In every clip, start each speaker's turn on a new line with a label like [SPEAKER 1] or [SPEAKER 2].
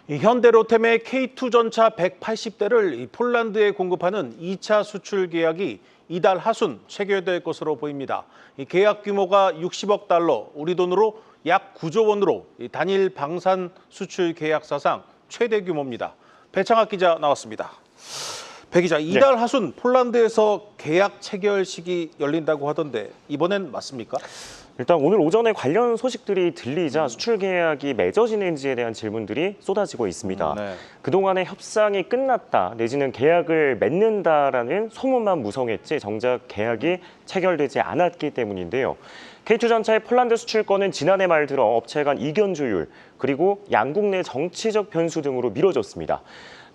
[SPEAKER 1] 이 현대로템의 K2 전차 180대를 폴란드에 공급하는 2차 수출 계약이 이달 하순 체결될 것으로 보입니다. 이 계약 규모가 60억 달러, 우리 돈으로 약 9조 원으로 단일 방산 수출 계약 사상 최대 규모입니다. 배창학 기자 나왔습니다. 배 기자, 이달 하순 폴란드에서 계약 체결식이 열린다고 하던데 이번엔 맞습니까?
[SPEAKER 2] 일단 오늘 오전에 관련 소식들이 들리자 수출 계약이 맺어지는지에 대한 질문들이 쏟아지고 있습니다. 그동안의 협상이 끝났다 내지는 계약을 맺는다라는 소문만 무성했지 정작 계약이 체결되지 않았기 때문인데요. K2 전차의 폴란드 수출권은 지난해 말 들어 업체 간 이견 조율 그리고 양국 내 정치적 변수 등으로 미뤄졌습니다.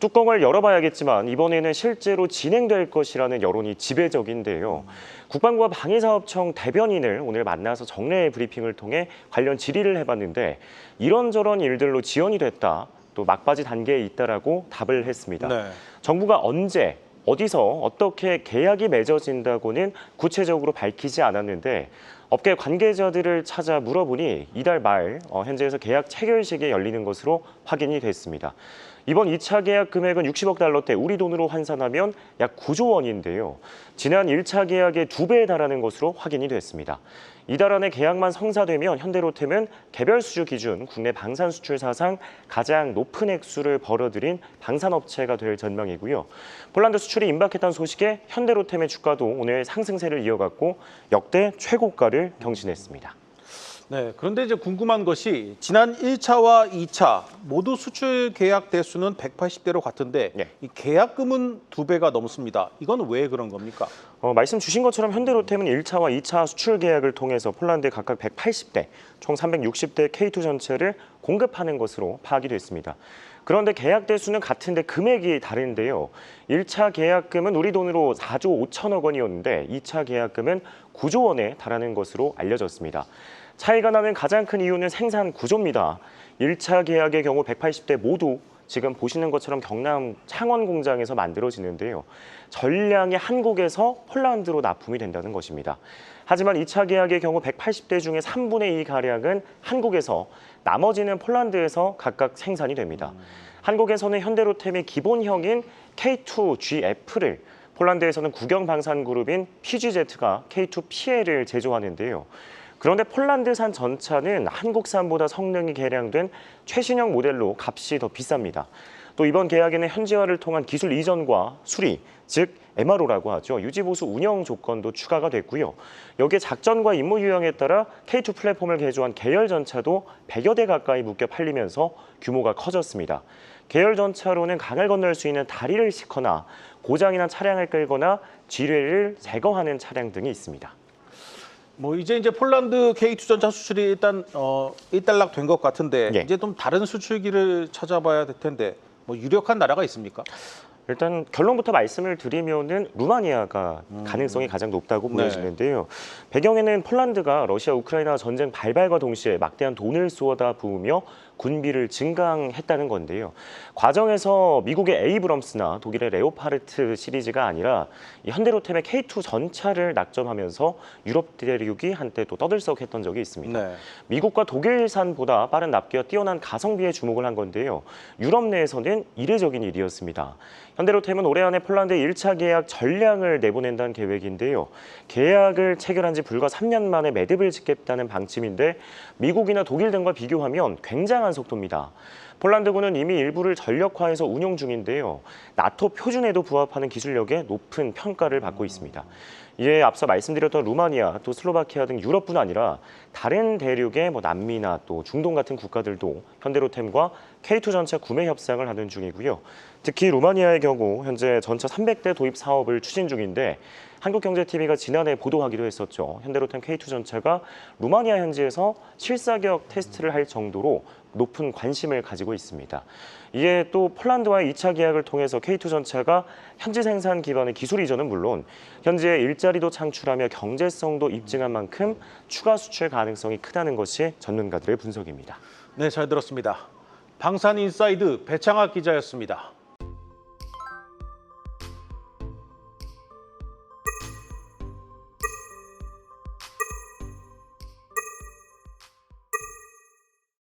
[SPEAKER 2] 뚜껑을 열어봐야겠지만 이번에는 실제로 진행될 것이라는 여론이 지배적인데요. 국방부와 방위사업청 대변인을 오늘 만나서 정례 브리핑을 통해 관련 질의를 해봤는데 이런저런 일들로 지연이 됐다, 또 막바지 단계에 있다라고 답을 했습니다. 정부가 언제, 어디서 어떻게 계약이 맺어진다고는 구체적으로 밝히지 않았는데 업계 관계자들을 찾아 물어보니 이달 말 현지에서 계약 체결식이 열리는 것으로 확인이 됐습니다. 이번 2차 계약 금액은 60억 달러대, 우리 돈으로 환산하면 약 9조 원인데요. 지난 1차 계약의 2배에 달하는 것으로 확인이 됐습니다. 이달 안에 계약만 성사되면 현대로템은 개별 수주 기준 국내 방산 수출 사상 가장 높은 액수를 벌어들인 방산업체가 될 전망이고요. 폴란드 수출이 임박했다는 소식에 현대로템의 주가도 오늘 상승세를 이어갔고 역대 최고가를 경신했습니다.
[SPEAKER 1] 그런데 이제 궁금한 것이 지난 1차와 2차 모두 수출 계약 대수는 180대로 같은데 이 계약금은 2배가 넘습니다. 이건 왜 그런 겁니까?
[SPEAKER 2] 말씀 주신 것처럼 현대로템은 1차와 2차 수출 계약을 통해서 폴란드에 각각 180대, 총 360대 K2 전체를 공급하는 것으로 파악이 됐습니다. 그런데 계약 대수는 같은데 금액이 다른데요. 1차 계약금은 우리 돈으로 4조 5천억 원이었는데 2차 계약금은 9조 원에 달하는 것으로 알려졌습니다. 차이가 나는 가장 큰 이유는 생산 구조입니다. 1차 계약의 경우 180대 모두 지금 보시는 것처럼 경남 창원 공장에서 만들어지는데요. 전량이 한국에서 폴란드로 납품이 된다는 것입니다. 하지만 2차 계약의 경우 180대 중에 3분의 2가량은 한국에서, 나머지는 폴란드에서 각각 생산이 됩니다. 한국에서는 현대로템의 기본형인 K2GF를, 폴란드에서는 국영방산그룹인 PGZ가 K2PL을 제조하는데요. 그런데 폴란드산 전차는 한국산보다 성능이 개량된 최신형 모델로 값이 더 비쌉니다. 또 이번 계약에는 현지화를 통한 기술 이전과 수리, 즉 MRO라고 하죠. 유지보수 운영 조건도 추가가 됐고요. 여기에 작전과 임무 유형에 따라 K2 플랫폼을 개조한 계열 전차도 100여 대 가까이 묶여 팔리면서 규모가 커졌습니다. 계열 전차로는 강을 건널 수 있는 다리를 싣거나 고장이 난 차량을 끌거나 지뢰를 제거하는 차량 등이 있습니다.
[SPEAKER 1] 이제 폴란드 K2 전차 수출이 일단 일단락된 것 같은데 이제 좀 다른 수출기를 찾아봐야 될 텐데 유력한 나라가 있습니까?
[SPEAKER 2] 일단 결론부터 말씀을 드리면은 루마니아가 가능성이 가장 높다고 보여지는데요. 배경에는 폴란드가 러시아 우크라이나 전쟁 발발과 동시에 막대한 돈을 쏟아 부으며 군비를 증강했다는 건데요. 과정에서 미국의 에이브럼스나 독일의 레오파르트 시리즈가 아니라 이 현대로템의 K2 전차를 낙점하면서 유럽 대륙이 한때 또 떠들썩했던 적이 있습니다. 미국과 독일산보다 빠른 납기와 뛰어난 가성비에 주목을 한 건데요. 유럽 내에서는 이례적인 일이었습니다. 현대로템은 올해 안에 폴란드 1차 계약 전량을 내보낸다는 계획인데요. 계약을 체결한 지 불과 3년 만에 매듭을 짓겠다는 방침인데 미국이나 독일 등과 비교하면 굉장한 속도입니다. 폴란드군은 이미 일부를 전력화해서 운용 중인데요. 나토 표준에도 부합하는 기술력에 높은 평가를 받고 있습니다. 이에 앞서 말씀드렸던 루마니아, 또 슬로바키아 등 유럽뿐 아니라 다른 대륙의 남미나 또 중동 같은 국가들도 현대로템과 K2 전차 구매 협상을 하는 중이고요. 특히 루마니아의 경우 현재 전차 300대 도입 사업을 추진 중인데 한국경제TV가 지난해 보도하기도 했었죠. 현대로템 K2 전차가 루마니아 현지에서 실사격 테스트를 할 정도로 높은 관심을 가지고 있습니다. 이에 또 폴란드와의 2차 계약을 통해서 K2 전차가 현지 생산 기반의 기술 이전은 물론 현지에 일자리도 창출하며 경제성도 입증한 만큼 추가 수출 가능성이 크다는 것이 전문가들의 분석입니다.
[SPEAKER 1] 네, 잘 들었습니다. 방산인사이드 배창학 기자였습니다.